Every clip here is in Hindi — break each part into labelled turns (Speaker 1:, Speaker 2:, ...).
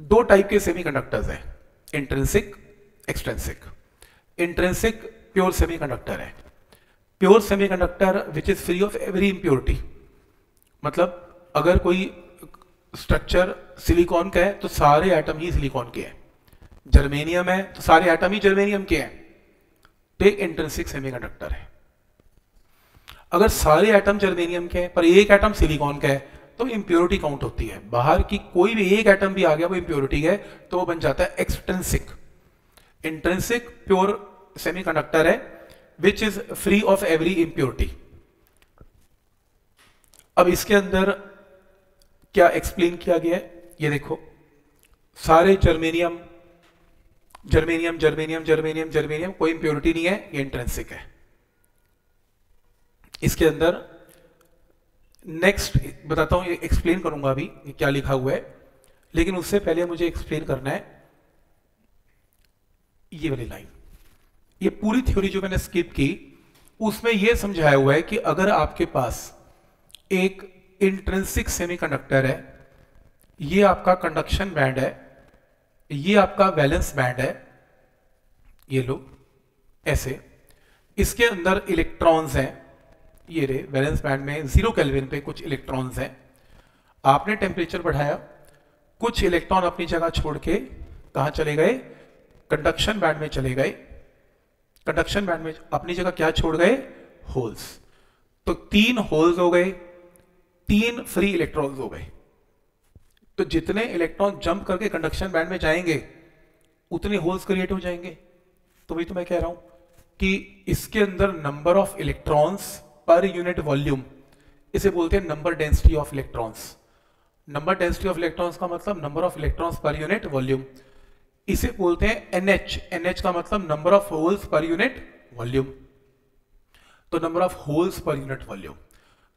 Speaker 1: दो टाइप के सेमीकंडक्टर्स हैं, intrinsic, extrinsic. Intrinsic pure semiconductor है, pure semiconductor which is free of every impurity. मतलब अगर कोई स्ट्रक्चर सिलिकॉन का है तो सारे एटम ही सिलिकॉन के हैं, जर्मेनियम है तो सारे एटम ही जर्मेनियम के हैं, तो एक इंट्रिंसिक सेमीकंडक्टर है। अगर सारे एटम जर्मेनियम के हैं पर एक एटम सिलिकॉन का है तो इम्प्योरिटी काउंट होती है, बाहर की कोई भी एक एटम भी आ गया वो इम्प्योरिटी है तो वो बन जाता है एक्सट्रिंसिक। इंट्रिंसिक प्योर सेमीकंडक्टर है विच is free of every impurity. अब इसके अंदर क्या एक्सप्लेन किया गया है, ये देखो, सारे germanium germanium germanium germanium germanium, कोई इंप्योरिटी नहीं है, ये इंट्रिंसिक है। इसके अंदर नेक्स्ट बताता हूं, ये एक्सप्लेन करूंगा अभी ये क्या लिखा हुआ है, लेकिन उससे पहले मुझे एक्सप्लेन करना है ये वाली लाइन। ये पूरी थ्योरी जो मैंने स्किप की उसमें यह समझाया हुआ है कि अगर आपके पास एक इंट्रिंसिक सेमीकंडक्टर है, ये आपका कंडक्शन बैंड है, ये आपका वैलेंस बैंड है, ये लो ऐसे, इसके अंदर इलेक्ट्रॉन्स हैं, ये रे वैलेंस बैंड में 0 केल्विन पे कुछ इलेक्ट्रॉन्स हैं। आपने टेम्परेचर बढ़ाया, कुछ इलेक्ट्रॉन अपनी जगह छोड़ के कहां चले गए, कंडक्शन बैंड में चले गए। कंडक्शन बैंड में अपनी जगह क्या छोड़ गए, होल्स। तो 3 होल्स हो गए, 3 फ्री इलेक्ट्रॉन्स हो गए। तो जितने इलेक्ट्रॉन जंप करके कंडक्शन बैंड में जाएंगे उतने होल्स क्रिएट हो जाएंगे। तो वही तो मैं कह रहा हूं कि इसके अंदर number of electrons per unit volume, इसे बोलते हैं number density of electrons. Number density of electrons का मतलब number of electrons per unit volume, इसे बोलते हैं NH। NH का मतलब number of holes per unit volume. तो number of holes per unit volume,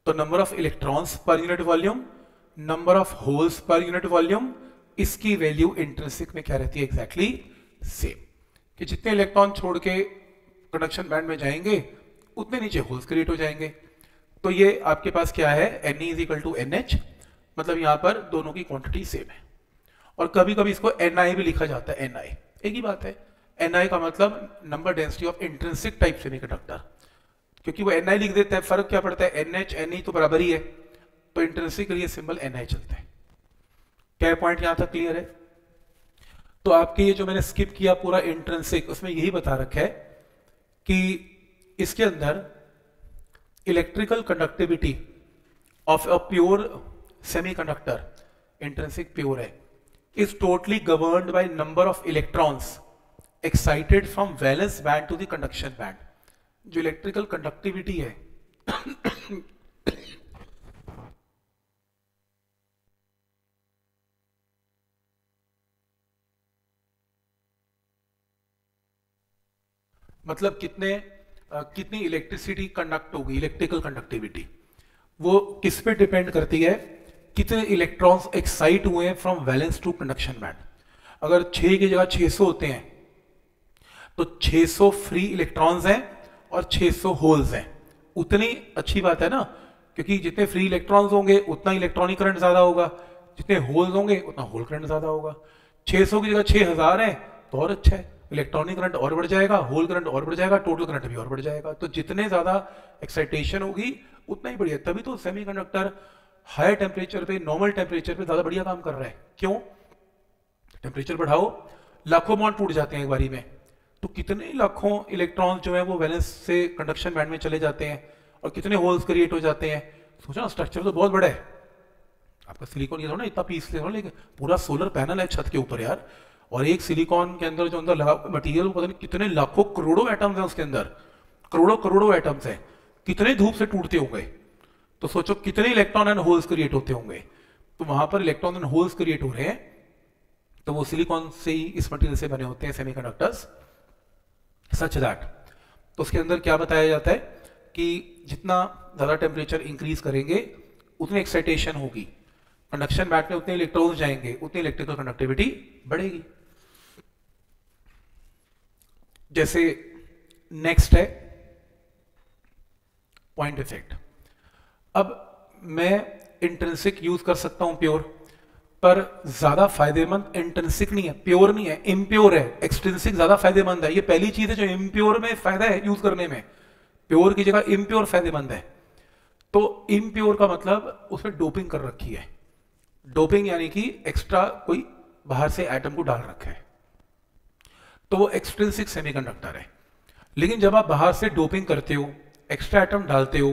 Speaker 1: तो number of electrons per unit volume, number of holes per unit volume, इसकी वैल्यू इंट्रिंसिक में क्या रहती है, एग्जैक्टली सेम। कि जितने इलेक्ट्रॉन छोड़ के कंडक्शन बैंड में जाएंगे उतने नीचे होल्स क्रिएट हो जाएंगे। तो ये आपके पास क्या है, Ne is equal to NH, मतलब यहां पर दोनों की क्वांटिटी सेम है। और कभी कभी इसको Ni भी लिखा जाता है, Ni एक ही बात है। Ni का मतलब number density of intrinsic type semiconductor, क्योंकि वो Ni लिख देता है, फर्क क्या पड़ता है, NH Ne तो बराबर ही है, तो इंट्रिंसिक के लिए सिंबल Ni चलता है। क्या पॉइंट यहां तक क्लियर है? तो आपके ये जो मैंने स्किप किया पूरा इंट्रिंसिक, उसमें यही बता रखा है कि इसके अंदर electrical conductivity of a pure semiconductor, intrinsic pure है, is totally governed by number of electrons excited from valence band to the conduction band। जो इलेक्ट्रिकल कंडक्टिविटी है मतलब कितनी इलेक्ट्रिसिटी कंडक्ट होगी, इलेक्ट्रिकल कंडक्टिविटी, वो किस पे डिपेंड करती है, कितने इलेक्ट्रॉन्स एक्साइट हुए हैं from valence to conduction band. अगर 6 की जगह 600 होते हैं तो 600 फ्री इलेक्ट्रॉन्स हैं और 600 होल्स हैं। उतनी अच्छी बात है ना, क्योंकि जितने फ्री इलेक्ट्रॉन्स होंगे उतना इलेक्ट्रॉनिक करंट ज्यादा होगा, जितने होल्स होंगे उतना होल करंट ज्यादा होगा। 600 की जगह 6000 है तो और अच्छा है, इलेक्ट्रॉनिक करंट और बढ़ जाएगा, होल करंट और बढ़ जाएगा, टोटल करंट भी और बढ़ जाएगा। तो जितने ज्यादा एक्साइटेशन होगी उतना ही बढ़िया। तभी तो सेमीकंडक्टर हायर टेम्परेचर पे, नॉर्मल टेम्परेचर पे ज्यादा बढ़िया काम कर रहा है। क्यों? टेम्परेचर बढ़ाओ, लाखों बॉन्ड टूट जाते हैं एक बारी में, तो कितने लाखों इलेक्ट्रॉन जो है वो वैलेंस से कंडक्शन बैंड में चले जाते हैं और कितने होल्स क्रिएट हो जाते हैं। सोचो ना, स्ट्रक्चर तो बहुत बड़ा है आपका। सिलिकॉन ये ना इतना पीस ले रहा, लेकिन पूरा सोलर पैनल है छत के ऊपर यार, और एक सिलिकॉन के अंदर जो अंदर लगा मटीरियल, पता नहीं कितने लाखों करोड़ों एटम्स हैं उसके अंदर, करोड़ों करोड़ों एटम्स हैं, कितने धूप से टूटते होंगे। तो सोचो कितने इलेक्ट्रॉन एंड होल्स क्रिएट होते होंगे। तो वहां पर इलेक्ट्रॉन एंड होल्स क्रिएट हो रहे हैं, तो वो सिलिकॉन से ही, इस मटेरियल से बने होते हैं सेमीकंडक्टर्स, सच दैट। तो उसके अंदर क्या बताया जाता है कि जितना ज्यादा टेम्परेचर इंक्रीज करेंगे उतनी एक्साइटेशन होगी, कंडक्शन बैंड में उतने इलेक्ट्रॉन्स जाएंगे, उतनी इलेक्ट्रिकल कंडक्टिविटी बढ़ेगी। जैसे नेक्स्ट है पॉइंट इफेक्ट। अब मैं इंट्रिंसिक यूज कर सकता हूं प्योर, पर ज्यादा फायदेमंद इंट्रिंसिक नहीं है, प्योर नहीं है, इम्प्योर है। एक्सट्रिंसिक ज्यादा फायदेमंद है। ये पहली चीज है जो इम्प्योर में फायदा है यूज करने में, प्योर की जगह इम्प्योर फायदेमंद है। तो इम्प्योर का मतलब उसमें डोपिंग कर रखी है। डोपिंग यानी कि एक्स्ट्रा कोई बाहर से एटम को डाल रखा है, तो वो एक्सट्रिंसिक सेमीकंडक्टर है। लेकिन जब आप बाहर से डोपिंग करते हो, एक्स्ट्रा एटम डालते हो,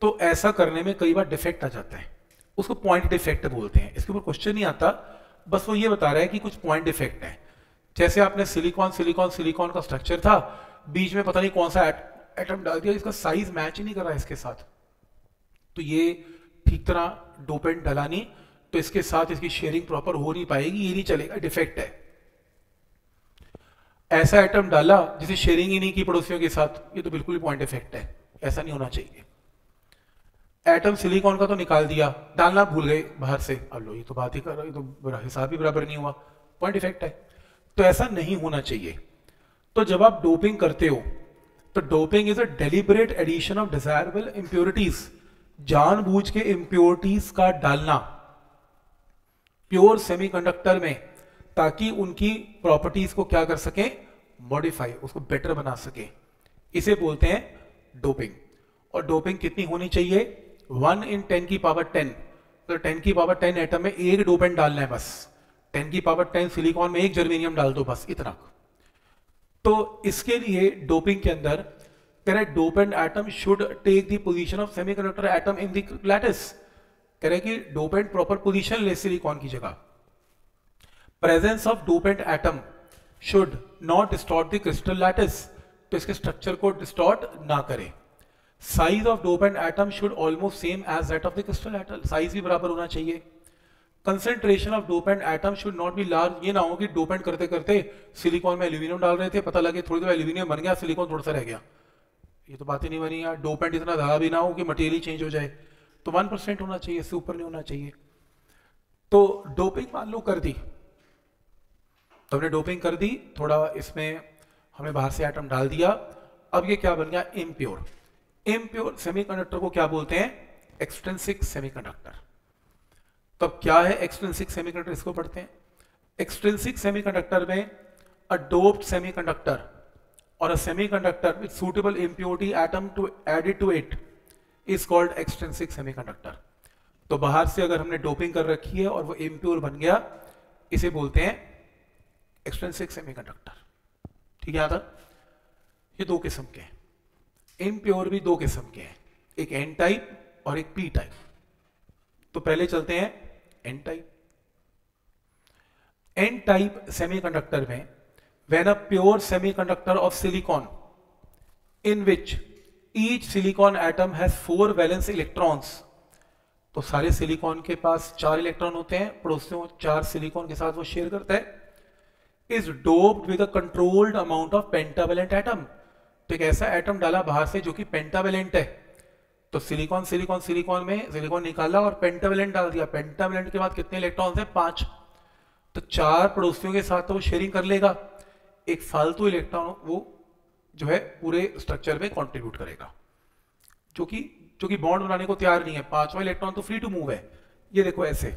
Speaker 1: तो ऐसा करने में कई बार डिफेक्ट आ जाता है, उसको पॉइंट डिफेक्ट बोलते हैं। इसके ऊपर क्वेश्चन नहीं आता, बस वो ये बता रहा है कि कुछ पॉइंट डिफेक्ट है। जैसे आपने सिलिकॉन सिलिकॉन सिलिकॉन का स्ट्रक्चर था, बीच में पता नहीं कौन सा एटम डाल दिया, इसका साइज मैच ही नहीं कर रहा है इसके साथ, तो ये ठीक तरह डोपेंट डाला नहीं, तो इसके साथ इसकी शेयरिंग प्रॉपर हो नहीं पाएगी, ये नहीं चलेगा, डिफेक्ट है। ऐसा एटम डाला जिसे शेयरिंग ही नहीं की पड़ोसियों के साथ, ये तो बिल्कुल पॉइंट डिफेक्ट है, ऐसा नहीं होना चाहिए। एटम सिलिकॉन का तो निकाल दिया, डालना भूल गए बाहर से, अब लो ये तो बात ही कर रहा है, तो हिसाब ही बराबर नहीं हुआ, पॉइंट डिफेक्ट है। तो ऐसा नहीं होना चाहिए। तो जब आप डोपिंग करते हो, तो doping is a deliberate addition of desirable impurities, जानबूझ के इंप्योरिटीज का डालना प्योर सेमीकंडक्टर में, ताकि उनकी प्रॉपर्टीज को क्या कर सके, मॉडिफाई, उसको बेटर बना सके। इसे बोलते हैं डोपिंग। और डोपिंग कितनी होनी चाहिए, 1 × 10 की पावर 10। तो 10 की पावर 10 एटम में एक डोपेंट डालना है बस, 10 की पावर 10 सिलिकॉन में एक जर्मेनियम डाल दो, बस इतना। तो इसके लिए डोपिंग के अंदर कह रहे dopant atom should take the position of semiconductor atom in the lattice. कह रहे कि डोपेंट प्रॉपर पोजीशन ले सिलिकॉन की जगह। Presence of dopant atom should not distort the crystal lattice, तो इसके स्ट्रक्चर को डिस्टॉर्ट ना करे। Size of dopant atom should almost same as that of the crystal atom, size भी बराबर होना चाहिए। Concentration of dopant atom should not be large, ये ना हो कि डोपेंट करते करते सिलिकॉन में एल्यूमिनियम डाल रहे थे, पता लगे थोड़ी देर एल्यूमिनियम बन गया, सिलिकॉन थोड़ा सा रह गया, ये तो बात ही नहीं बनी यार। डोपेंट इतना ज्यादा भी ना हो कि मटेरियल चेंज हो जाए, तो 1% होना चाहिए, इससे ऊपर नहीं होना चाहिए। तो डोपिंग मान लो कर दी, तो हमने डोपिंग कर दी, थोड़ा इसमें हमने बाहर से एटम डाल दिया, अब ये क्या बन गया, इम्प्योर। इम्प्योर सेमीकंडक्टर को क्या बोलते हैं, एक्सट्रिंसिक सेमीकंडक्टर। तब क्या है एक्सट्रिंसिक सेमीकंडक्टर, इसको पढ़ते हैं। एक्सट्रिंसिक सेमीकंडक्टर में अ डोप्ड सेमीकंडक्टर और a semiconductor with suitable impurity atom to added to it is called extrinsic semiconductor. तो बाहर से अगर हमने डोपिंग कर रखी है और वो इम्प्योर बन गया, इसे बोलते हैं एक्सट्रिंसिक सेमीकंडक्टर। ठीक है आता, ये दो किस्म के हैं। इम्प्योर भी दो किस्म के हैं, एक एन टाइप और एक पी टाइप। तो पहले चलते हैं N type. N type semiconductor में when a pure semiconductor of silicon in which each silicon atom has 4 valence electrons, तो सारे सिलिकॉन के पास 4 इलेक्ट्रॉन होते हैं, पड़ोसियों 4 सिलिकॉन के साथ वो शेयर करता है, is doped with a controlled amount of pentavalent atom. तो एक ऐसा एटम डाला बाहर से जो कि पेंटावेलेंट है, तो सिलिकॉन सिलिकॉन सिलिकॉन में सिलिकॉन निकाला और पेंटावेलेंट डाल दिया। पेंटावेलेंट के बाद कितने इलेक्ट्रॉन्स हैं, 5। तो 4 पड़ोसियों के साथ तो वो शेयरिंग कर लेगा, एक फालतू इलेक्ट्रॉन वो जो है पूरे स्ट्रक्चर में कंट्रीब्यूट करेगा, जो कि बॉन्ड बनाने को तैयार नहीं है। 5वां इलेक्ट्रॉन तो फ्री टू मूव है। ये देखो ऐसे,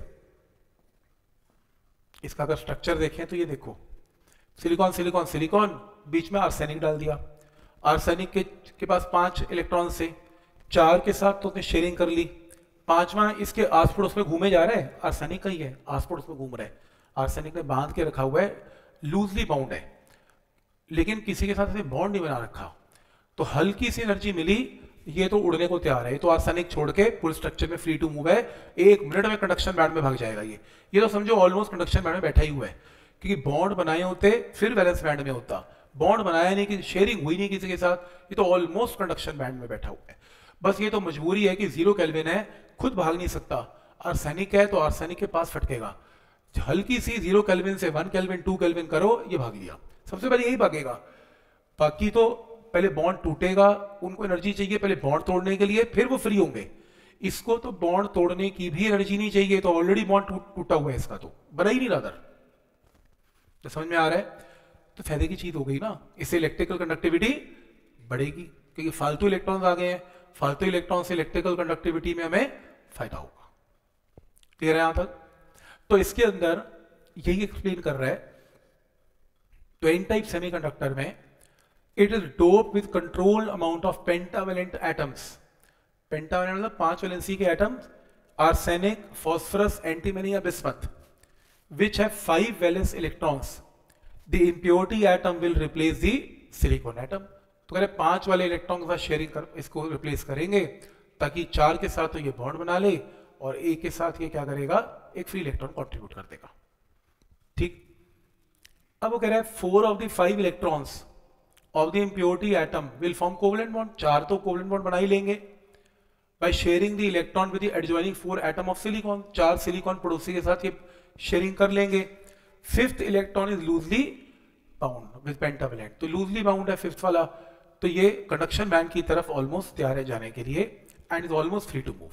Speaker 1: इसका अगर स्ट्रक्चर देखें तो ये देखो, सिलिकॉन सिलिकॉन सिलिकॉन, बीच में आर्सेनिक डाल दिया। आर्सेनिक के पास 5 इलेक्ट्रॉन से 4 के साथ तो उसने शेयरिंग कर ली, 5वां इसके आस पड़ोस में घूमे जा रहा है, आर्सेनिक का ही है, आस पड़ोस में घूम रहा है, आर्सेनिक ने बांध के रखा हुआ है, लूजली बाउंड है, लेकिन किसी के साथ इसे बॉन्ड नहीं बना रखा। तो हल्की सी एनर्जी मिली, ये तो उड़ने को तैयार है, ये तो आर्सेनिक छोड़ के पूरे स्ट्रक्चर में फ्री टू मूव है, 1 मिनट में कंडक्शन बैंड में भाग जाएगा। ये तो समझो ऑलमोस्ट कंडक्शन बैंड में बैठा ही हुआ है, क्योंकि बॉन्ड बनाए होते फिर वैलेंस बैंड में होता, बॉन्ड बनाया नहीं, कि शेयरिंग हुई नहीं किसी के साथ, ये तो ऑलमोस्ट कंडक्शन बैंड में बैठा हुआ है। बस ये तो मजबूरी है कि 0 केल्विन है, खुद भाग नहीं सकता, आर्सेनिक है तो आर्सेनिक के पास फटकेगा, हल्की सी 0 केल्विन से 1 केल्विन 2 केल्विन करो, ये भाग लिया, सबसे पहले यही भागेगा। बाकी तो पहले बॉन्ड टूटेगा, उनको एनर्जी चाहिए पहले बॉन्ड तोड़ने के लिए, फिर वो फ्री होंगे। इसको तो बॉन्ड तोड़ने की भी एनर्जी नहीं चाहिए, तो ऑलरेडी बॉन्ड टूटा हुआ है, इसका तो बना ही नहीं रहा। तो समझ में आ रहा है, तो फायदे की चीज हो गई ना, इससे इलेक्ट्रिकल कंडक्टिविटी बढ़ेगी, क्योंकि फालतू इलेक्ट्रॉन्स आ गए हैं, फालतू इलेक्ट्रॉन से इलेक्ट्रिकल कंडक्टिविटी में हमें फायदा होगा। क्लियर है यहां तक। तो इसके अंदर यही एक्सप्लेन कर रहा है, तो एन टाइप सेमीकंडक्टर में it is dope with control amount of pentavalent atoms. Pentavalent मतलब 5 वैलेंसी के एटम्स, आर्सेनिक, फास्फोरस, एंटीमनी या bismuth, which have 5 valence electrons, the impurity atom will replace the silicon atom। तो कह रहे 5 वाले इलेक्ट्रॉन के साथ शेयरिंग कर इसको रिप्लेस करेंगे ताकि 4 के साथ तो ये बॉन्ड बना ले और एक के साथ ये क्या करेगा, एक फ्री इलेक्ट्रॉन कंट्रीब्यूट कर देगा। ठीक, अब वो कह रहा है 4 of the 5 electrons of the impurity atom will form covalent bond. 4 तो कोवलेंट बॉन्ड बना ही लेंगे by sharing the electron with the adjoining 4 atom of silicon. 4 silicon पड़ोसी के साथ ये शेयरिंग कर लेंगे। 5th electron is loosely bound with pentavalent, तो लूजली बाउंड है 5th वाला, तो ये कंडक्शन बैंड की तरफ ऑलमोस्ट तैयार है जाने के लिए and is almost free to move.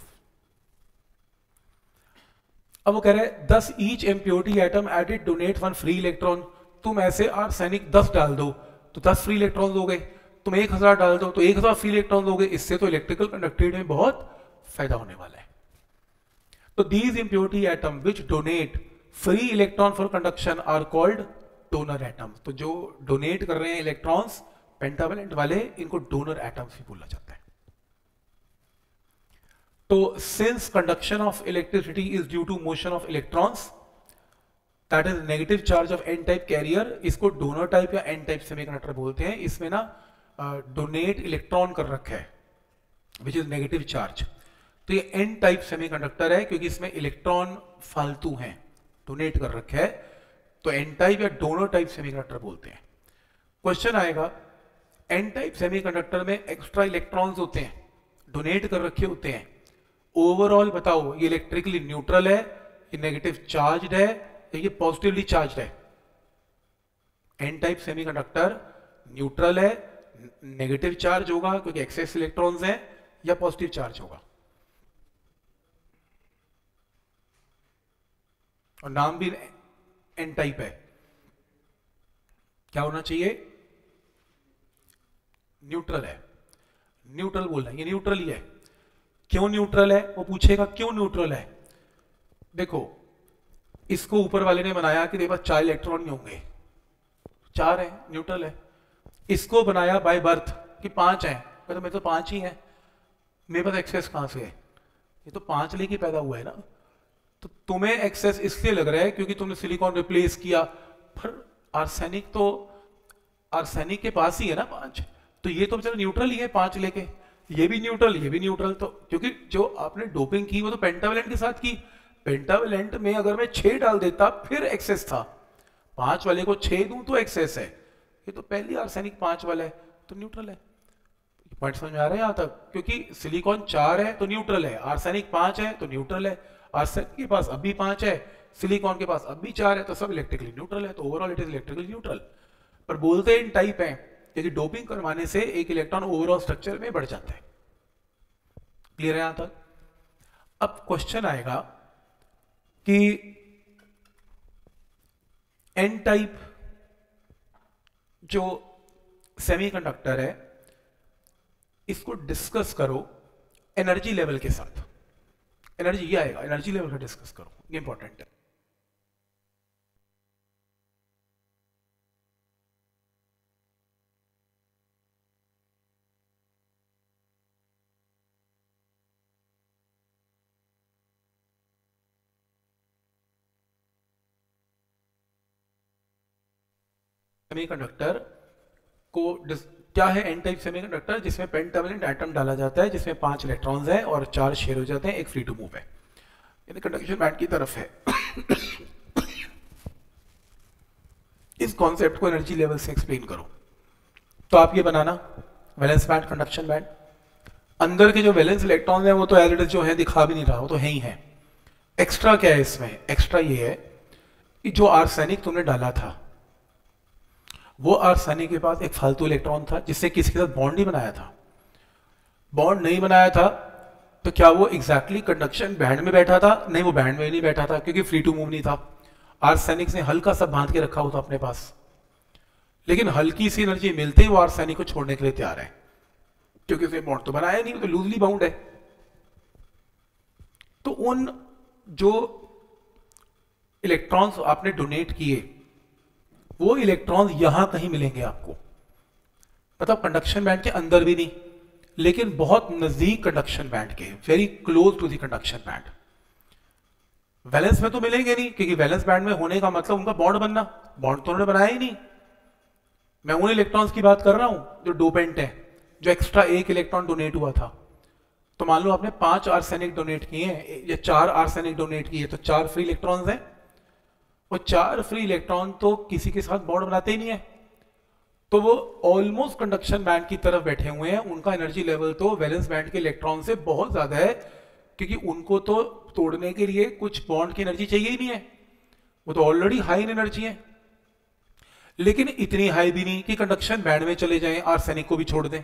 Speaker 1: अब वो कह रहे हैं 10 each impurity atom added donate 1 free electron. तुम ऐसे आर्सेनिक 10 डाल दो तो 10 फ्री इलेक्ट्रॉन दोगे, तुम 1000 डाल दो तो 1000 फ्री इलेक्ट्रॉन दोगे। इससे तो इलेक्ट्रिकल कंडक्टिविटी में बहुत फायदा होने वाला है। तो these impurity atom which donate free electron for conduction are called donor atoms. तो जो डोनेट कर रहे हैं इलेक्ट्रॉन्स पेंटावेलेंट वाले, इनको डोनर एटम्स भी बोला जाता है। तो since conduction of electricity is due to motion of electrons that is negative charge of N type carrier, इसको डोनर टाइप या एन टाइप सेमीकंडक्टर बोलते हैं। इसमें ना डोनेट इलेक्ट्रॉन कर रखा है विच इज नेगेटिव चार्ज, तो ये एन टाइप सेमीकंडक्टर है क्योंकि इसमें इलेक्ट्रॉन फालतू हैं, डोनेट कर रखा है, तो एन टाइप या डोनर टाइप सेमीकंडक्टर बोलते हैं। क्वेश्चन आएगा एन टाइप सेमीकंडक्टर में एक्स्ट्रा इलेक्ट्रॉन्स होते हैं, डोनेट कर रखे होते हैं, ओवरऑल बताओ ये इलेक्ट्रिकली न्यूट्रल है, ये नेगेटिव चार्ज है या ये पॉजिटिवली चार्ज है? एन टाइप सेमीकंडक्टर न्यूट्रल है, नेगेटिव चार्ज होगा क्योंकि एक्सेस इलेक्ट्रॉन्स हैं, या पॉजिटिव चार्ज होगा? और नाम भी एन टाइप है, क्या होना चाहिए? न्यूट्रल है। न्यूट्रल बोलना है, ये न्यूट्रल ही है। क्यों न्यूट्रल है? वो पूछेगा क्यों न्यूट्रल है। देखो इसको ऊपर वाले ने बनाया कि तेरे पास 4 इलेक्ट्रॉन नहीं होंगे, 4 है, न्यूट्रल है। इसको बनाया बाय बर्थ कि 5 है, तो मेरे तो 5 ही है, मेरे पास एक्सेस कहां से है? ये तो 5 लेके पैदा हुआ है ना। तो तुम्हें एक्सेस इसलिए लग रहा है क्योंकि तुमने सिलिकॉन रिप्लेस किया, पर आर्सेनिक तो आर्सेनिक के पास ही है ना 5, तो ये तो बेचारा न्यूट्रल ही है 5 लेके, ये भी न्यूट्रल, ये भी न्यूट्रल। तो क्योंकि जो आपने डोपिंग की वो तो पेंटावेलेंट के साथ की, पेंटावेलेंट में अगर मैं 6 डाल देता फिर एक्सेस था, 5 वाले को 6 दूं तो एक्सेस है, ये तो पहली आर्सेनिक 5 वाला है तो न्यूट्रल है। पॉइंट समझ में आ रहा है यहां तक? क्योंकि सिलिकॉन 4 है तो न्यूट्रल है, आर्सेनिक 5 है तो न्यूट्रल है, आर्सेनिक के पास अब भी 5 है, सिलिकॉन के पास अब भी 4 है, तो सब इलेक्ट्रिकली न्यूट्रल है, तो overall it is electrically neutral. पर बोलते इन टाइप है क्योंकि डोपिंग करवाने से एक इलेक्ट्रॉन ओवरऑल स्ट्रक्चर में बढ़ जाता है। क्लियर है यहां तक? अब क्वेश्चन आएगा कि एन टाइप जो सेमीकंडक्टर है इसको डिस्कस करो एनर्जी लेवल के साथ। एनर्जी ये आएगा, एनर्जी लेवल का डिस्कस करो, ये इंपॉर्टेंट है। सेमीकंडक्टर को क्या है? एन टाइप सेमीकंडक्टर जिसमें पेंटावेलेंट एटम डाला जाता है, जिसमें 5 इलेक्ट्रॉन्स हैं और 4 शेयर हो जाते हैं, एक फ्री टू मूव है, यानी कंडक्शन बैंड की तरफ है। इस कॉन्सेप्ट को एनर्जी लेवल से एक्सप्लेन करो। तो आप ये बनाना वैलेंस बैंड, कंडक्शन बैंड, अंदर के जो वैलेंस इलेक्ट्रॉन है वो तो एज इट इज जो है दिखा भी नहीं रहा, वो तो है ही है। एक्स्ट्रा क्या है इसमें? एक्स्ट्रा ये है कि जो आर्सेनिक तुमने डाला था वो आर्सेनिक के पास एक फालतू इलेक्ट्रॉन था जिससे किसी के साथ बॉन्ड नहीं बनाया था। बॉन्ड नहीं बनाया था तो क्या वो एग्जैक्टली कंडक्शन बैंड में बैठा था? नहीं, वो बैंड में नहीं बैठा था क्योंकि फ्री टू मूव नहीं था। आर्सेनिक ने हल्का सा बांध के रखा होता अपने पास, लेकिन हल्की सी एनर्जी मिलते ही वो आर्सेनिक को छोड़ने के लिए तैयार है क्योंकि उसने बॉन्ड तो बनाया नहीं, तो लूजली बाउंड है। तो उन जो इलेक्ट्रॉन्स आपने डोनेट किए, वो इलेक्ट्रॉन्स यहां कहीं मिलेंगे आपको, मतलब कंडक्शन बैंड के अंदर भी नहीं, लेकिन बहुत नजदीक कंडक्शन बैंड के, very close to the conduction band. Valence में तो मिलेंगे नहीं, क्योंकि वैलेंस बैंड में होने का मतलब उनका बॉन्ड बनना, बॉन्ड तो उन्होंने बनाया ही नहीं। मैं उन इलेक्ट्रॉन्स की बात कर रहा हूं जो डोपेंट है, जो एक्स्ट्रा एक इलेक्ट्रॉन डोनेट हुआ था। तो मान लो आपने 5 आर्सेनिक डोनेट किए हैं या 4 आर्सेनिक डोनेट किए, तो 4 फ्री इलेक्ट्रॉन्स हैं। वो 4 फ्री इलेक्ट्रॉन तो किसी के साथ बॉन्ड बनाते ही नहीं है, तो वो ऑलमोस्ट कंडक्शन बैंड की तरफ बैठे हुए हैं। उनका एनर्जी लेवल तो वैलेंस बैंड के इलेक्ट्रॉन से बहुत ज्यादा है, क्योंकि उनको तो तोड़ने के लिए कुछ बॉन्ड की एनर्जी चाहिए ही नहीं है, वो तो ऑलरेडी हाई इन एनर्जी है। लेकिन इतनी हाई भी नहीं कि कंडक्शन बैंड में चले जाएं, आर्सेनिक को भी छोड़ दें,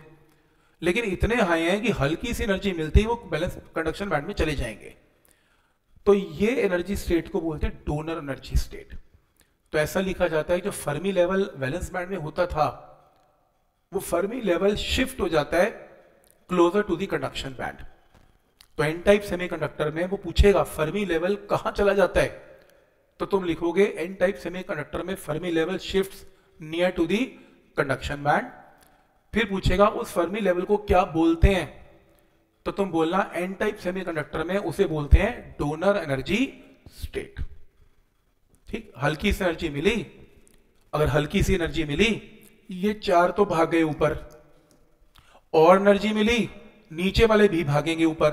Speaker 1: लेकिन इतने हाई हैं कि हल्की सी एनर्जी मिलते ही वो बैलेंस कंडक्शन बैंड में चले जाएंगे। तो ये एनर्जी स्टेट को बोलते हैं डोनर एनर्जी स्टेट। तो ऐसा लिखा जाता है जो फर्मी लेवल वैलेंस बैंड में होता था, वो फर्मी लेवल शिफ्ट हो जाता है closer to the conduction band. तो एन टाइप सेमीकंडक्टर में वो पूछेगा फर्मी लेवल कहां चला जाता है, तो तुम लिखोगे एन टाइप सेमीकंडक्टर में Fermi level shifts near to the conduction band. फिर पूछेगा उस फर्मी लेवल को क्या बोलते हैं, तो तुम बोलना एन टाइप सेमीकंडक्टर में उसे बोलते हैं डोनर एनर्जी स्टेट। ठीक, हल्की सी एनर्जी मिली, अगर हल्की सी एनर्जी मिली, ये 4 तो भाग गए ऊपर, और एनर्जी मिली, नीचे वाले भी भागेंगे ऊपर,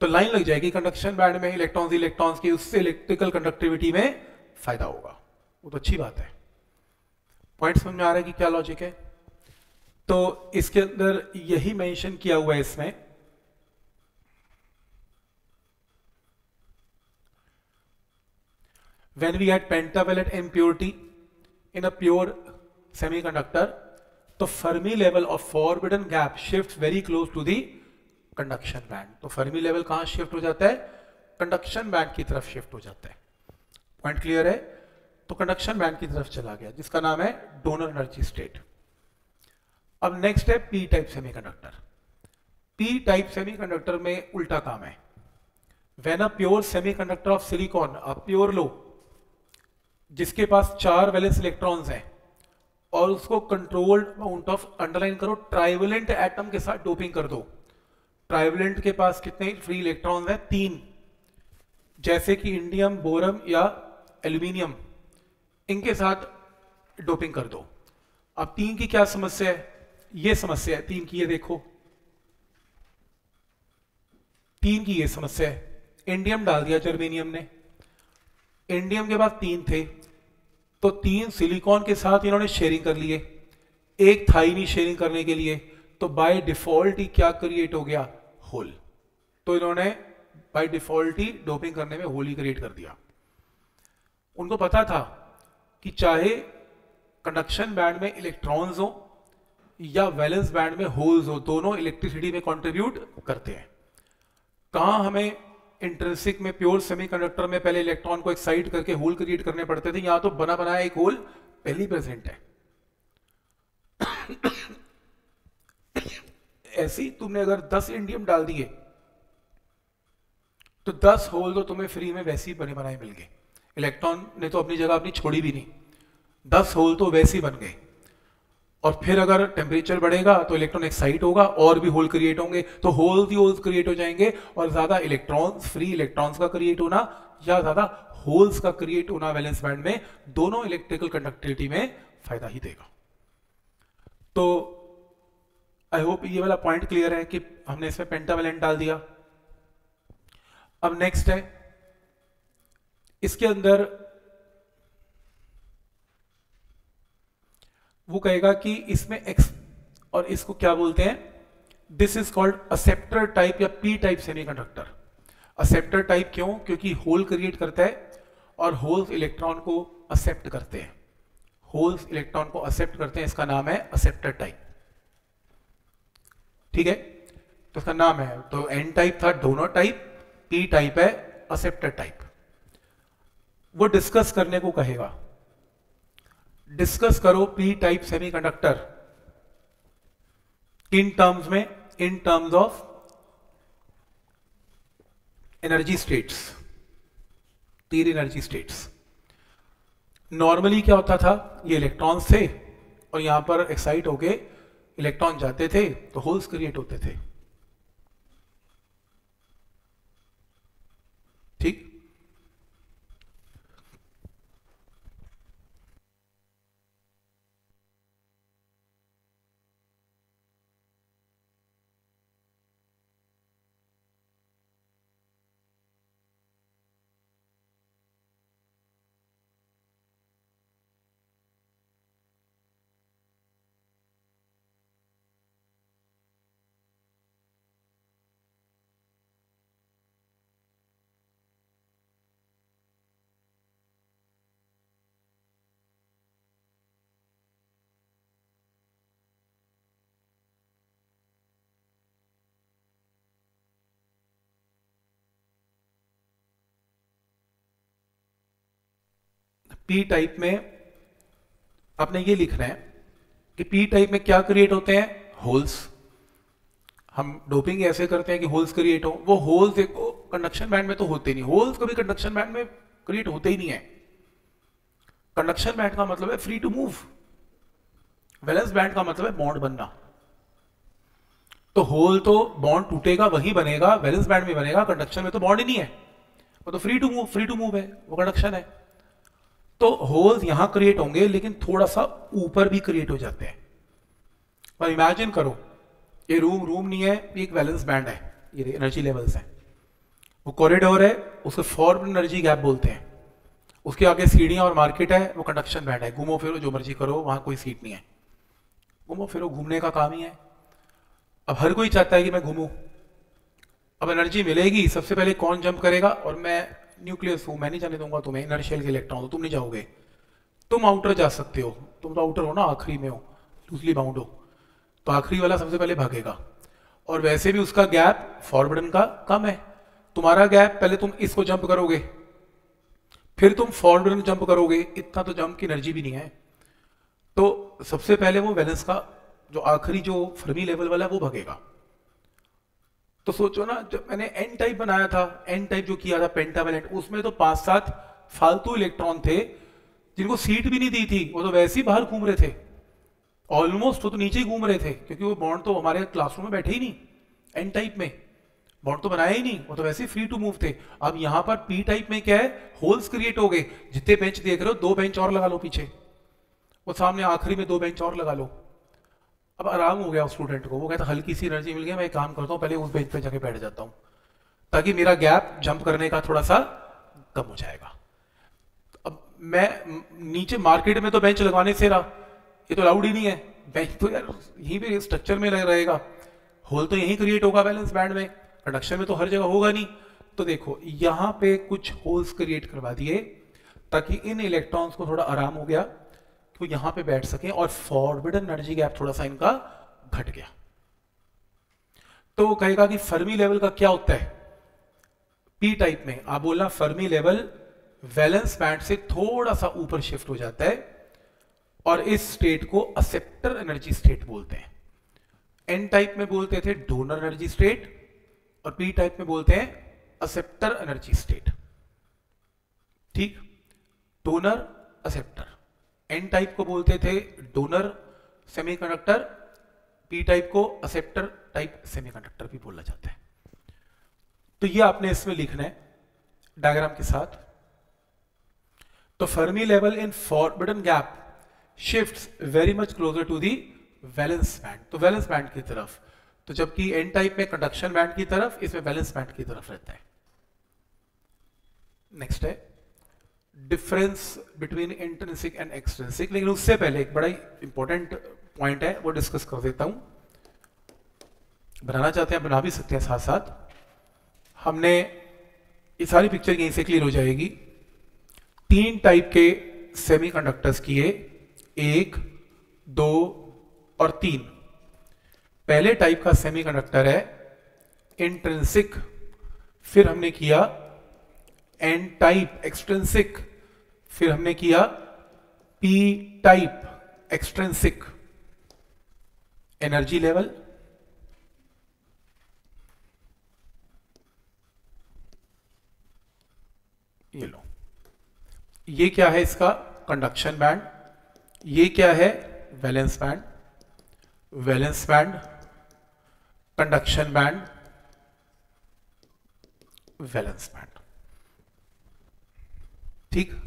Speaker 1: तो लाइन लग जाएगी कंडक्शन बैंड में इलेक्ट्रॉन्स इलेक्ट्रॉन्स की, उससे इलेक्ट्रिकल कंडक्टिविटी में फायदा होगा। वो तो अच्छी बात है। पॉइंट समझ में आ रहा है कि क्या लॉजिक है? तो इसके अंदर यही मेंशन किया हुआ है इसमें, when we had pentavalent impurity in a pure semiconductor, तो Fermi level of forbidden gap shift very close to the conduction band. तो फर्मी लेवल कहां शिफ्ट हो जाता है? कंडक्शन बैंड की तरफ शिफ्ट हो जाता है। पॉइंट क्लियर है? तो कंडक्शन बैंड की तरफ चला गया, जिसका नाम है डोनर एनर्जी स्टेट। अब नेक्स्ट है P type semiconductor. P type semiconductor में उल्टा काम है। When a pure semiconductor of silicon, a pure लो, जिसके पास 4 वैलेंस इलेक्ट्रॉन्स हैं, और उसको कंट्रोल्ड अमाउंट ऑफ, अंडरलाइन करो, ट्राइवेलेंट एटम के साथ डोपिंग कर दो। ट्राइवेलेंट के पास कितने फ्री इलेक्ट्रॉन्स हैं? 3, जैसे कि इंडियम, बोरम या एल्यूमिनियम, इनके साथ डोपिंग कर दो। अब 3 की क्या समस्या है? ये समस्या है 3 की, ये देखो 3 की ये समस्या है। इंडियम डाल दिया जर्मेनियम ने, इंडियम के पास 3 थे, तो 3 सिलिकॉन के साथ इन्होंने शेयरिंग कर लिए, एक था ही नहीं शेयरिंग करने के लिए, तो बाय डिफॉल्ट ही क्या क्रिएट हो गया? होल। तो इन्होंने बाय डिफॉल्ट ही डोपिंग करने में होल ही क्रिएट कर दिया। उनको पता था कि चाहे कंडक्शन बैंड में इलेक्ट्रॉन्स हो या वैलेंस बैंड में होल्स हो, दोनों इलेक्ट्रिसिटी में कंट्रीब्यूट करते हैं। कहां हमें इंट्रिंसिक में प्योर सेमीकंडक्टर में पहले इलेक्ट्रॉन को एक्साइट करके होल क्रिएट करने पड़ते थे, यहां तो बना बनाया एक होल पहले ही प्रेजेंट है। ऐसी तुमने अगर 10 इंडियम डाल दिए तो 10 होल तो तुम्हें फ्री में वैसे ही बने बनाए मिल गए। इलेक्ट्रॉन ने तो अपनी जगह अपनी छोड़ी भी नहीं, 10 होल तो वैसे ही बन गए। और फिर अगर टेम्परेचर बढ़ेगा तो इलेक्ट्रॉन एक्साइट होगा और भी होल क्रिएट होंगे, तो होल्स ही होल्स क्रिएट हो जाएंगे, और ज्यादा इलेक्ट्रॉन्स, फ्री इलेक्ट्रॉन्स का क्रिएट होना या ज्यादा होल्स का क्रिएट होना वैलेंस बैंड में, दोनों इलेक्ट्रिकल कंडक्टिविटी में फायदा ही देगा। तो आई होप ये वाला पॉइंट क्लियर है कि हमने इसमें पेंटावेलेंट डाल दिया। अब नेक्स्ट है, इसके अंदर वो कहेगा कि इसमें एक्स, और इसको क्या बोलते हैं? This is called acceptor type या P type semiconductor. Acceptor type क्यों? क्योंकि होल क्रिएट करता है और होल्स इलेक्ट्रॉन को एक्सेप्ट करते हैं, होल्स इलेक्ट्रॉन को एक्सेप्ट करते हैं, इसका नाम है असेप्टर टाइप। ठीक है, तो इसका नाम है, तो एन टाइप था डोनर टाइप, पी टाइप है एक्सेप्टर टाइप। वो डिस्कस करने को कहेगा, डिस्कस करो पी टाइप सेमीकंडक्टर किन टर्म्स में? In terms of energy states, 3 energy states. Normally क्या होता था, ये इलेक्ट्रॉन्स थे और यहां पर एक्साइट होके इलेक्ट्रॉन जाते थे तो होल्स क्रिएट होते थे। ठीक। पी टाइप में आपने ये लिखना है कि पी टाइप में क्या क्रिएट होते हैं, होल्स। हम डोपिंग ऐसे करते हैं कि होल्स क्रिएट हो, वो होल्स देखो कंडक्शन बैंड में तो होते नहीं, होल्स कभी कंडक्शन बैंड में क्रिएट होते ही नहीं है। कंडक्शन बैंड का मतलब है free to move, valence band का मतलब है बॉन्ड बनना। तो होल तो बॉन्ड टूटेगा वही बनेगा, वैलेंस बैंड में बनेगा, कंडक्शन में तो बॉन्ड ही नहीं है, वो तो free to move, free to move है, वो कंडक्शन है। तो होल्स यहां क्रिएट होंगे लेकिन थोड़ा सा ऊपर भी क्रिएट हो जाते हैं। और इमेजिन करो ये रूम रूम नहीं है, ये एक वैलेंस बैंड है, ये एनर्जी लेवल्स है, वो कॉरिडोर है, उसे फॉरवर्ड एनर्जी गैप बोलते हैं, उसके आगे सीढ़ियां और मार्केट है, वो कंडक्शन बैंड है। घूमो फिरो जो मर्जी करो, वहां कोई सीट नहीं है, घूमो फिरो, घूमने का काम ही है। अब हर कोई चाहता है कि मैं घूमूं। अब एनर्जी मिलेगी, सबसे पहले कौन जंप करेगा, और मैं न्यूक्लियस हूं, मैं नहीं जाने दूंगा तुम्हें, इनर्शियल के इलेक्ट्रॉन हो, तुम नहीं जाओगे, तुम आउटर जा सकते हो, तुम तो आउटर हो ना, आखिरी में हो, लूजली बाउंड हो, तो आखिरी वाला सबसे पहले भागेगा। और वैसे भी उसका गैप फॉरवर्ड का कम है, तुम्हारा गैप, पहले तुम इसको जंप करोगे फिर तुम फॉरवर्ड जंप करोगे, इतना तो जंप की एनर्जी भी नहीं है। तो सबसे पहले वो वैलेंस का जो आखिरी जो फर्मी लेवल वाला है वो भागेगा। तो सोचो ना, जब मैंने एन टाइप बनाया था, एन टाइप जो किया था पेंटावेलेंट, उसमें तो 5-7 फालतू इलेक्ट्रॉन थे जिनको सीट भी नहीं दी थी, वो तो वैसे ही बाहर घूम रहे थे, ऑलमोस्ट वो तो नीचे ही घूम रहे थे, क्योंकि वो बॉन्ड तो हमारे क्लासरूम में बैठे ही नहीं, एन टाइप में बॉन्ड तो बनाया ही नहीं, वो तो वैसे ही फ्री टू मूव थे। अब यहां पर पी टाइप में क्या है, होल्स क्रिएट हो गए, जितने बेंच देख रहे हो 2 बेंच और लगा लो पीछे, वो सामने आखिरी में 2 बेंच और लगा लो। अब आराम हो गया उस स्टूडेंट को, वो कहता हल्की सी एनर्जी मिल गई, मैं एक काम करता हूँ पहले उस बेंच पे जाके बैठ जाता हूँ, ताकि मेरा गैप जंप करने का थोड़ा सा कम हो जाएगा। अब मैं नीचे मार्केट में तो बेंच लगवाने से रहा, ये तो अलाउड ही नहीं है, बेंच तो यार यहीं पे स्ट्रक्चर में लग रहेगा, होल तो यहीं क्रिएट होगा बैलेंस बैंड में, कंडक्शन में तो हर जगह होगा नहीं। तो देखो यहां पे कुछ होल्स क्रिएट करवा दिए ताकि इन इलेक्ट्रॉन्स को थोड़ा आराम हो गया, तो यहां पे बैठ सके, और फॉरवर्ड एनर्जी गैप थोड़ा सा इनका घट गया। तो वो कहेगा कि फर्मी लेवल का क्या होता है पी टाइप में, आप बोलना फर्मी लेवल वैलेंस बैंड से थोड़ा सा ऊपर शिफ्ट हो जाता है, और इस स्टेट को असेप्टर एनर्जी स्टेट बोलते हैं। एन टाइप में बोलते थे डोनर एनर्जी स्टेट, और पी टाइप में बोलते हैं असेप्टर एनर्जी स्टेट। ठीक, डोनर असेप्टर, एन टाइप को बोलते थे डोनर सेमीकंडक्टर, पी टाइप को असेप्टर टाइप सेमीकंडक्टर भी बोला जाता है। तो ये आपने इसमें लिखना है डायग्राम के साथ। तो Fermi level in forbidden gap shifts very much closer to the valence band, तो वैलेंस बैंड की तरफ, तो जबकि एन टाइप में कंडक्शन बैंड की तरफ, इसमें वैलेंस बैंड की तरफ रहता है। नेक्स्ट है difference between intrinsic and extrinsic, लेकिन उससे पहले एक बड़ा ही इंपॉर्टेंट पॉइंट है वो डिस्कस कर देता हूं। बनाना चाहते हैं बना भी सकते हैं साथ साथ, हमने ये सारी पिक्चर यहीं से क्लियर हो जाएगी। 3 टाइप के सेमीकंडक्टर्स किए, 1, 2 और 3। पहले टाइप का सेमीकंडक्टर है इंट्रिंसिक, फिर हमने किया एन टाइप एक्सट्रिंसिक, फिर हमने किया P type extrinsic. Energy level, ये लो, ये क्या है इसका कंडक्शन बैंड, ये क्या है, valence band, valence band, conduction band, valence band. ठीक,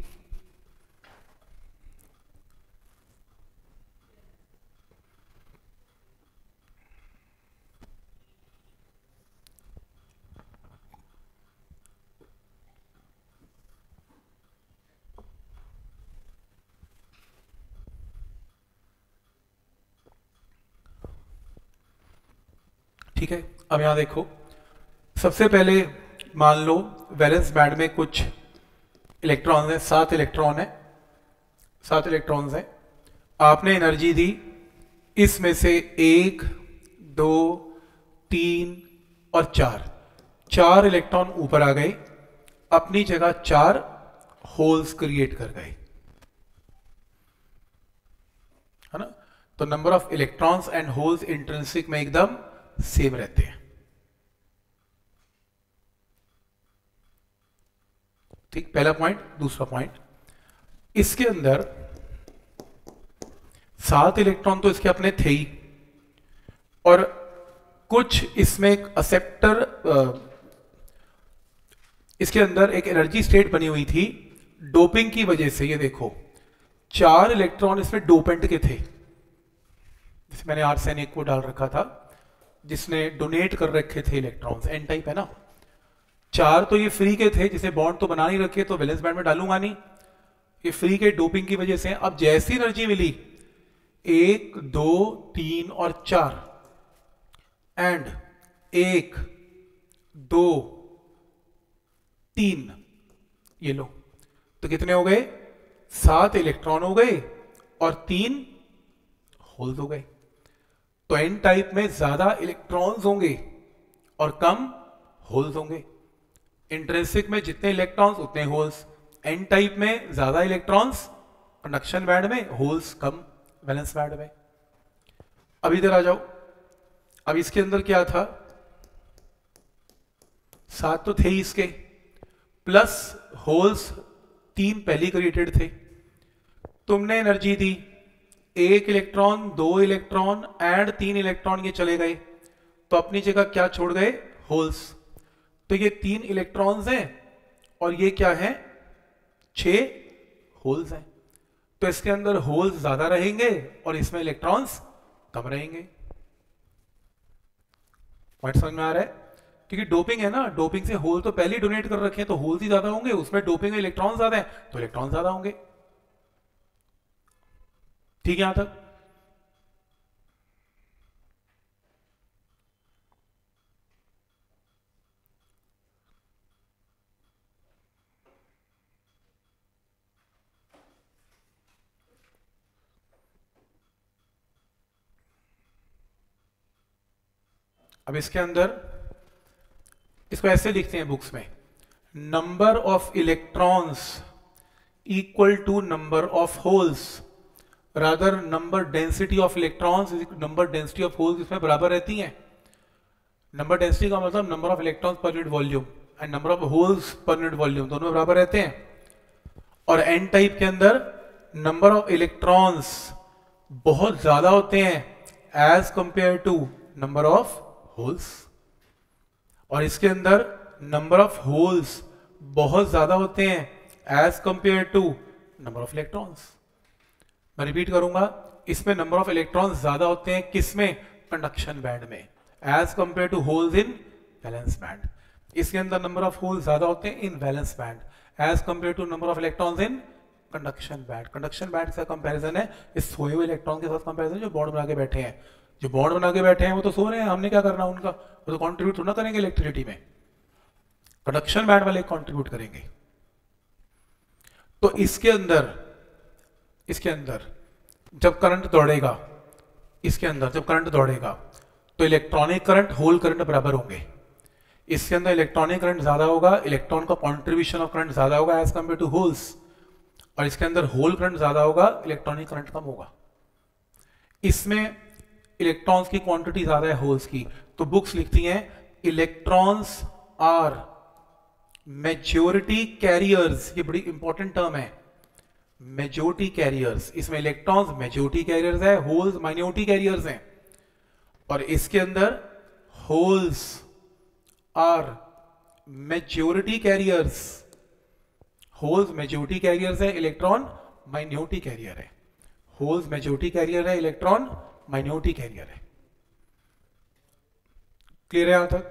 Speaker 1: ठीक है। अब यहां देखो, सबसे पहले मान लो वैलेंस बैंड में कुछ इलेक्ट्रॉन है, 7 इलेक्ट्रॉन है, 7 इलेक्ट्रॉन्स हैं। आपने एनर्जी दी, इसमें से 1, 2, 3 और 4 इलेक्ट्रॉन ऊपर आ गए, अपनी जगह 4 होल्स क्रिएट कर गए, है ना। तो number of electrons and holes intrinsic में एकदम सेम रहते हैं। ठीक, पहला पॉइंट। दूसरा पॉइंट, इसके अंदर 7 इलेक्ट्रॉन तो इसके अपने थे ही, और कुछ इसमें एक एक्सेप्टर, इसके अंदर एक एनर्जी स्टेट बनी हुई थी डोपिंग की वजह से। ये देखो 4 इलेक्ट्रॉन इसमें डोपेंट के थे, जैसे मैंने आर्सेनिक को डाल रखा था, जिसने डोनेट कर रखे थे इलेक्ट्रॉन्स, एन टाइप है ना। 4 तो ये फ्री के थे, जिसे बॉन्ड तो बना नहीं रखे, तो वैलेंस बैंड में डालूंगा नहीं, ये फ्री के डोपिंग की वजह से। अब जैसी एनर्जी मिली 1, 2, 3 और 4, एंड 1, 2, 3, ये लो, तो कितने हो गए, 7 इलेक्ट्रॉन हो गए और 3 होल्स हो गए। तो एन टाइप में ज्यादा इलेक्ट्रॉन्स होंगे और कम होल्स होंगे। इंट्रिंसिक में जितने इलेक्ट्रॉन्स उतने होल्स, एन टाइप में ज्यादा इलेक्ट्रॉन्स कंडक्शन बैंड में, होल्स कम वैलेंस बैंड में। अब इधर आ जाओ, अब इसके अंदर क्या था, 7 तो थे ही इसके, प्लस होल्स 3 पहले क्रिएटेड थे। तुमने energy the, 1 electron, 2 electron and 3 electron ये चले गए, तो अपनी जगह क्या छोड़ गए, होल्स। तो ये 3 इलेक्ट्रॉन्स हैं और ये क्या है, 6 होल्स हैं। तो इसके अंदर होल्स ज्यादा रहेंगे और इसमें इलेक्ट्रॉन्स कम रहेंगे। पॉइंट समझ में आ रहा है? क्योंकि डोपिंग है ना, डोपिंग से होल तो पहले ही डोनेट कर रखे हैं, तो होल्स ही ज्यादा होंगे, उसमें डोपिंग में इलेक्ट्रॉन ज्यादा है तो इलेक्ट्रॉन ज्यादा होंगे। ठीक है यहां तक? अब इसके अंदर इसको ऐसे लिखते हैं बुक्स में, number of electrons equal to number of holes, rather number density of electrons number density of holes इसमें बराबर रहती हैं। नंबर डेंसिटी का मतलब number of electrons per unit volume, and number of holes per unit volume दोनों बराबर रहते हैं। और एन टाइप के अंदर नंबर ऑफ इलेक्ट्रॉन्स बहुत ज्यादा होते हैं as compare to number of holes, और इसके अंदर नंबर ऑफ होल्स बहुत ज्यादा होते हैं as compare to number of electrons. मैं रिपीट करूंगा, इसमें नंबर ऑफ इलेक्ट्रॉन्स ज्यादा होते हैं किसमें, कंडक्शन बैंड में, as compare to holes in valence band. इसके अंदर नंबर ऑफ होल्स ज्यादा होते हैं in valence band as compare to number of electrons in conduction band. Conduction band का कंपैरिजन है इस सोए हुए इलेक्ट्रॉन के साथ कंपैरिजन, जो बॉन्ड बना के बैठे हैं। जो बॉन्ड बना के बैठे हैं वो तो सो रहे हैं, हमने क्या करना उनका, वो तो कंट्रीब्यूट थोड़ा करेंगे इलेक्ट्रिसिटी में, कंडक्शन बैंड वाले कंट्रीब्यूट करेंगे। तो इसके अंदर जब करंट दौड़ेगा, इसके अंदर जब करंट दौड़ेगा तो इलेक्ट्रॉनिक करंट होल करंट बराबर होंगे। इसके अंदर इलेक्ट्रॉनिक करंट ज्यादा होगा, इलेक्ट्रॉन का कॉन्ट्रीब्यूशन ऑफ करंट ज्यादा होगा एज कंपेयर टू होल्स, और इसके अंदर होल करंट ज्यादा होगा, इलेक्ट्रॉनिक करंट कम होगा। इसमें इलेक्ट्रॉन्स की क्वांटिटी ज्यादा है होल्स की, तो बुक्स लिखती हैं इलेक्ट्रॉन्स आर मेजॉरिटी कैरियर्स, ये बड़ी इंपॉर्टेंट टर्म है, मेजॉरिटी कैरियर्स, इसमें इलेक्ट्रॉन्स मेजॉरिटी कैरियर्स है, होल्स माइनॉरिटी कैरियर्स हैं, और इसके अंदर holes are majority carriers, holes majority carriers है, इलेक्ट्रॉन माइनॉरिटी कैरियर है, होल्स मेजॉरिटी कैरियर है, इलेक्ट्रॉन माइनॉरिटी कैरियर है। क्लियर है यहां तक?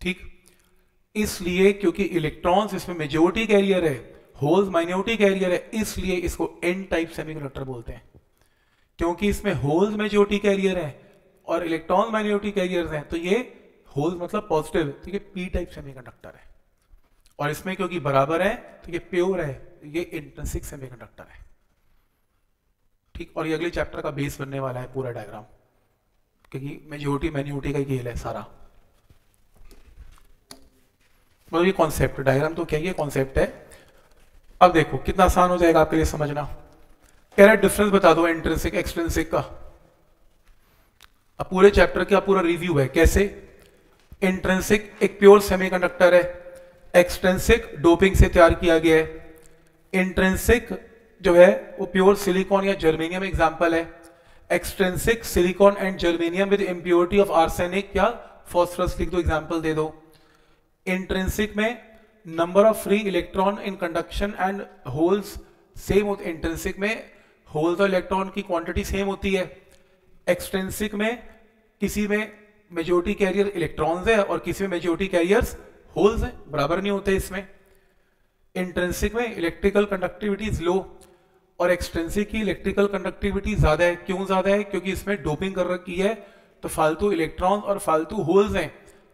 Speaker 1: ठीक, इसलिए क्योंकि इलेक्ट्रॉन्स इसमें मेजॉरिटी कैरियर है, होल्स माइनॉरिटी कैरियर है, इसलिए इसको एन टाइप सेमीकंडक्टर बोलते हैं, क्योंकि इसमें होल्स मेजॉरिटी कैरियर है और इलेक्ट्रॉन माइनॉरिटी कैरियर्स हैं, तो ये होल्स मतलब पॉजिटिव, तो ये पी टाइप सेमीकंडक्टर है, और इसमें क्योंकि बराबर है तो ये प्योर है, ये इंट्रिंसिक सेमीकंडक्टर है। ठीक, और ये अगले चैप्टर का बेस बनने वाला है पूरा डायग्राम, क्योंकि मेजॉरिटी माइनॉरिटी का खेल है सारा। मतलब ये कॉन्सेप्ट, डायग्राम तो क्या ये कॉन्सेप्ट है। अब देखो कितना आसान हो जाएगा आपके लिए समझना। कह रहा है डिफरेंस बता दो इंट्रिंसिक एक्सट्रिंसिक का। अब पूरे चैप्टर का पूरा रिव्यू है, कैसे इंट्रिंसिक एक प्योर सेमीकंडक्टर है, एक्सट्रिंसिक डोपिंग से तैयार किया गया है, इंट्रिंसिक जो है वो प्योर सिलिकॉन या जर्मेनियम एग्जांपल है, extrinsic silicon and germanium with impurity of arsenic या फॉस्फोरस लिख दो, एग्जांपल दे दो। इंट्रिंसिक में number of free electron in conduction and holes same होते, इंट्रिंसिक में होल्स और इलेक्ट्रॉन की क्वांटिटी सेम होती है। एक्सट्रिंसिक में किसी में मेजॉरिटी कैरियर इलेक्ट्रॉन्स है और किसी में मेजॉरिटी कैरियर्स होल्स है, बराबर नहीं होते इसमें। इंट्रिंसिक में इलेक्ट्रिकल कंडक्टिविटी इज लो और एक्सट्रिंसिक की इलेक्ट्रिकल कंडक्टिविटी ज्यादा है। क्यों ज्यादा है? क्योंकि इसमें डोपिंग कर रखी है, तो फालतू इलेक्ट्रॉन और फालतू होल्स हैं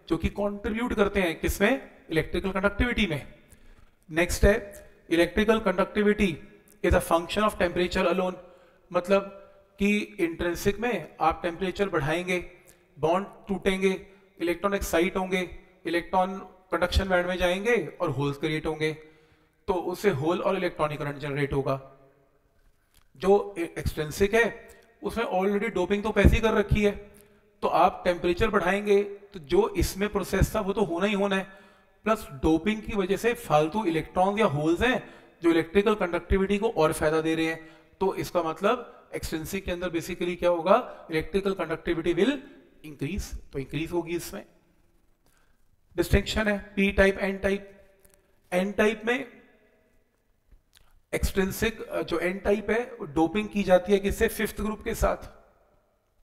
Speaker 1: जो कि कंट्रीब्यूट करते हैं किसमें? इलेक्ट्रिकल कंडक्टिविटी में। नेक्स्ट है electrical conductivity is a function of temperature alone, मतलब कि इंट्रिंसिक में आप टेम्परेचर बढ़ाएंगे, बॉन्ड टूटेंगे, इलेक्ट्रॉन एक्साइट होंगे, इलेक्ट्रॉन कंडक्शन बैंड में जाएंगे और होल्स क्रिएट होंगे, तो उससे होल और इलेक्ट्रॉनिक करंट जनरेट होगा। जो एक्सट्रिंसिक है उसमें ऑलरेडी डोपिंग तो पैसे कर रखी है, तो आप टेम्परेचर बढ़ाएंगे तो जो इसमें प्रोसेस था वो तो होना ही होना है, प्लस डोपिंग की वजह से फालतू इलेक्ट्रॉन या होल्स हैं जो इलेक्ट्रिकल कंडक्टिविटी को और फायदा दे रहे हैं। तो इसका मतलब एक्सट्रिंसिक के अंदर बेसिकली क्या होगा? इलेक्ट्रिकल कंडक्टिविटी विल इंक्रीज, तो इंक्रीज होगी इसमें। डिस्टिंक्शन है P type N type. N type में एक्सट्रिंसिक जो एन टाइप है डोपिंग की जाती है किससे? फिफ्थ ग्रुप के साथ,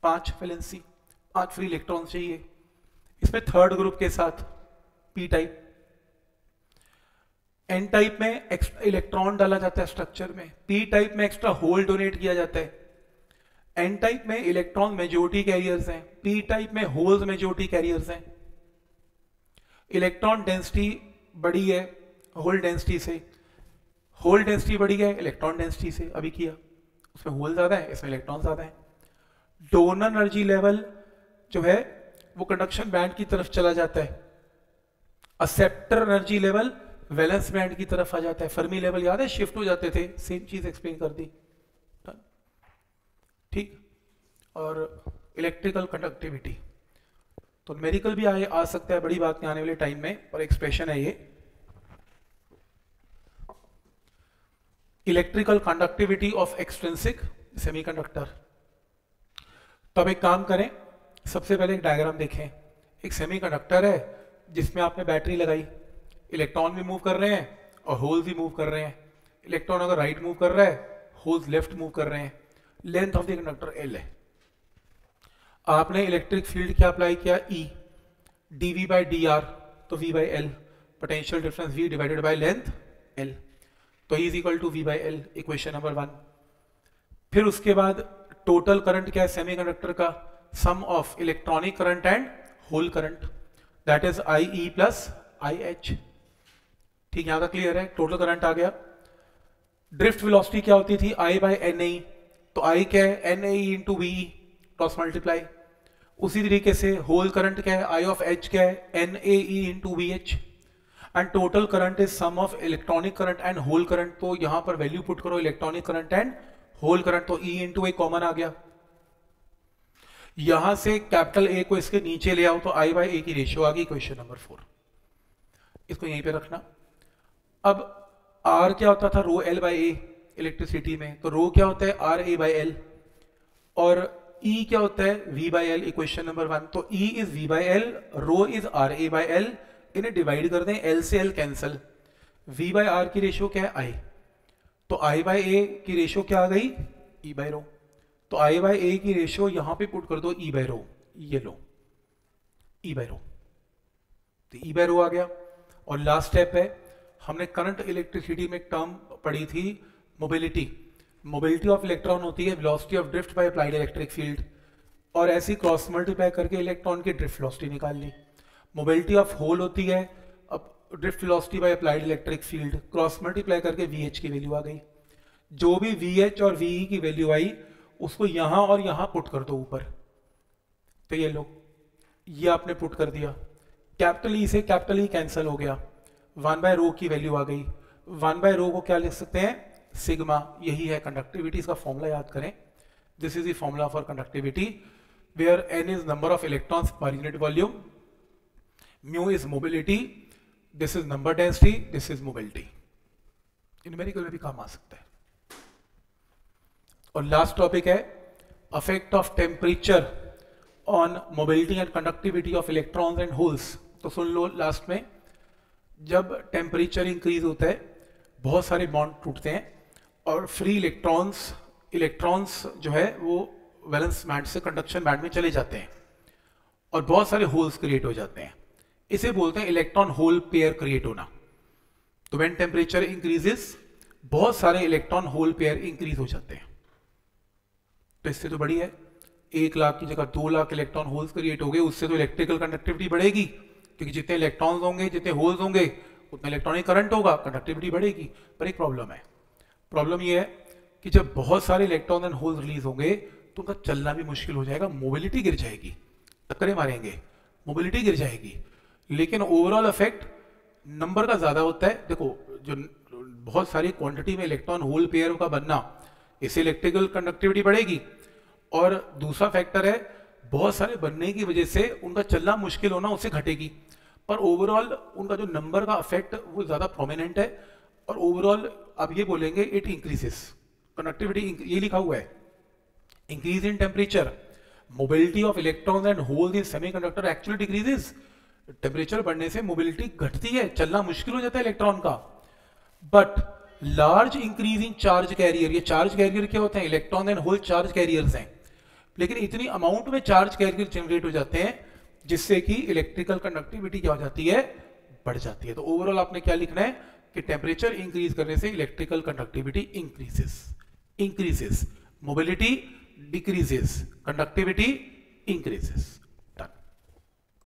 Speaker 1: 5 वैलेंसी, 5 फ्री इलेक्ट्रॉन चाहिए। इसमें थर्ड ग्रुप के साथ पी टाइप। एन टाइप में एक्स्ट्रा इलेक्ट्रॉन डाला जाता है स्ट्रक्चर में, पी टाइप में एक्स्ट्रा होल डोनेट किया जाता है। एन टाइप में इलेक्ट्रॉन मेजॉरिटी कैरियर्स हैं, पी टाइप में होल्स मेजॉरिटी कैरियर्स हैं। इलेक्ट्रॉन डेंसिटी बड़ी है होल डेंसिटी से, होल डेंसिटी बड़ी है इलेक्ट्रॉन डेंसिटी से, अभी किया, उसमें होल ज्यादा है, इसमें इलेक्ट्रॉन ज्यादा है। डोनर एनर्जी लेवल जो है वो कंडक्शन बैंड की तरफ चला जाता है, acceptor energy level valence band की तरफ आ जाता है। फर्मी लेवल याद है, शिफ्ट हो जाते थे, सेम चीज एक्सप्लेन कर दी। ठीक, और इलेक्ट्रिकल कंडक्टिविटी तो न्यूमेरिकल भी आ सकता है, बड़ी बात नहीं आने वाले टाइम में, और एक्सप्रेशन है ये electrical conductivity of extrinsic semiconductor. तो अब एक काम करें, सबसे पहले एक डायग्राम देखें। एक सेमीकंडक्टर है जिसमें आपने बैटरी लगाई, इलेक्ट्रॉन भी मूव कर रहे हैं और होल्स भी मूव कर रहे हैं। इलेक्ट्रॉन अगर राइट मूव कर रहा है, होल्स लेफ्ट मूव कर रहे हैं। Length of the conductor L है। आपने इलेक्ट्रिक फील्ड क्या अप्लाई किया? E, DV by D R, तो V by L, potential difference V divided by length L, तो E is equal to V by L, equation number 1। फिर उसके बाद टोटल करंट क्या है सेमीकंडक्टर का? Sum of electronic current and hole current, that is I E plus I H. ठीक, यहां तक क्लियर है? टोटल करंट आ गया। ड्रिफ्ट वेलोसिटी क्या होती थी? आई बाई एन आई, तो आई क्या है? N I into V, cross multiply, उसी तरीके से होल करंट क्या है, आई ऑफ एच क्या है, N A E into V H, and total current is sum of electronic current and hole current. तो यहां पर वैल्यू पुट करो electronic current and hole current, तो ई इंटू ए कॉमन आ गया। यहां से कैपिटल ए को इसके नीचे ले आओ तो आई बाई ए की रेशियो आ गई। क्वेश्चन नंबर 4, इसको यहीं पे रखना। अब आर क्या होता था, rho L by A electricity में, तो रो क्या होता है आर ए बाई एल, और ई क्या होता है V by L. Equation number 1, तो E is V by L, rho is R A by L, इन्हें डिवाइड कर दें, एल से L cancel, V by R की रेशियो क्या है आई, तो आई बाई ए की रेशियो क्या आ गई ई बाई रो, तो आई बाई ए की रेशियो यहां पे पुट कर दो ई बाई रो, ये लो ई बाई रो, तो ई बाई रो आ गया। और लास्ट स्टेप है, हमने करंट इलेक्ट्रिसिटी में एक टर्म पढ़ी थी मोबिलिटी। मोबिलिटी ऑफ इलेक्ट्रॉन होती है velocity of drift by applied electric field, और ऐसी क्रॉस मल्टीप्लाई करके इलेक्ट्रॉन की ड्रिफ्ट वेलोसिटी निकाल ली। मोबिलिटी ऑफ होल होती है अब drift velocity by applied electric field, cross multiply करके वीएच की वैल्यू आ गई। जो भी वीएच और वीई की वैल्यू आई उसको यहां और यहां पुट कर दो ऊपर, तो ये लो ये आपने पुट कर दिया, कैपिटल ई से कैपिटल ई कैंसिल हो गया, 1 बाय रो की वैल्यू आ गई। 1 बाय रो को क्या लिख सकते हैं सिग्मा, यही है कंडक्टिविटी। इसका फॉर्मूला याद करें, this is the formula for conductivity where n is number of electrons per unit volume, mu is mobility, this is number density, this is mobility. Numerical में भी काम आ सकता है। और लास्ट टॉपिक है affect of temperature on mobility and conductivity of electrons and holes. तो सुन लो लास्ट में, जब टेम्परेचर इंक्रीज होता है बहुत सारे बॉन्ड टूटते हैं और फ्री इलेक्ट्रॉन्स जो है वो वैलेंस बैंड से कंडक्शन बैंड में चले जाते हैं और बहुत सारे होल्स क्रिएट हो जाते हैं। इसे बोलते हैं इलेक्ट्रॉन होल पेयर क्रिएट होना। तो व्हेन टेम्परेचर इंक्रीजेस बहुत सारे इलेक्ट्रॉन होल पेयर इंक्रीज हो जाते हैं। तो इससे तो बड़ी है, 1 लाख की जगह 2 लाख इलेक्ट्रॉन होल्स क्रिएट हो गए, उससे तो इलेक्ट्रिकल कंडक्टिविटी बढ़ेगी, क्योंकि जितने इलेक्ट्रॉन्स होंगे जितने होल्स होंगे उतना इलेक्ट्रॉनिक करंट होगा, कंडक्टिविटी बढ़ेगी। पर एक प्रॉब्लम है, प्रॉब्लम ये है कि जब बहुत सारे इलेक्ट्रॉन एंड होल्स रिलीज होंगे तो उनका चलना भी मुश्किल हो जाएगा, मोबिलिटी गिर जाएगी, टक्करें मारेंगे, मोबिलिटी गिर जाएगी। लेकिन ओवरऑल इफेक्ट नंबर का ज्यादा होता है। देखो जो बहुत सारी क्वांटिटी में इलेक्ट्रॉन होल पेयर का बनना, इससे इलेक्ट्रिकल कंडक्टिविटी बढ़ेगी। और दूसरा फैक्टर है बहुत सारे बनने की वजह से उनका चलना मुश्किल होना उससे घटेगी, पर ओवरऑल उनका जो नंबर का इफेक्ट वो ज्यादा प्रोमिनेंट है। और ओवरऑल आप ये बोलेंगे इट इंक्रीजेस कंडक्टिविटी, ये लिखा हुआ है increase in temperature mobility of electrons and holes in semiconductor actually decreases. Temperature बढ़ने से मोबिलिटी घटती है, चलना मुश्किल हो जाता है इलेक्ट्रॉन का। But large increase in charge carrier, ये चार्ज कैरियर क्या होते हैं, electron and hole charge carriers हैं, लेकिन इतनी अमाउंट में चार्ज कैरियर जनरेट हो जाते हैं जिससे कि इलेक्ट्रिकल कंडक्टिविटी क्या हो जाती है, बढ़ जाती है। तो ओवरऑल आपने क्या लिखना है कि टेम्परेचर इंक्रीज करने से electrical conductivity increases, mobility decreases, conductivity increases.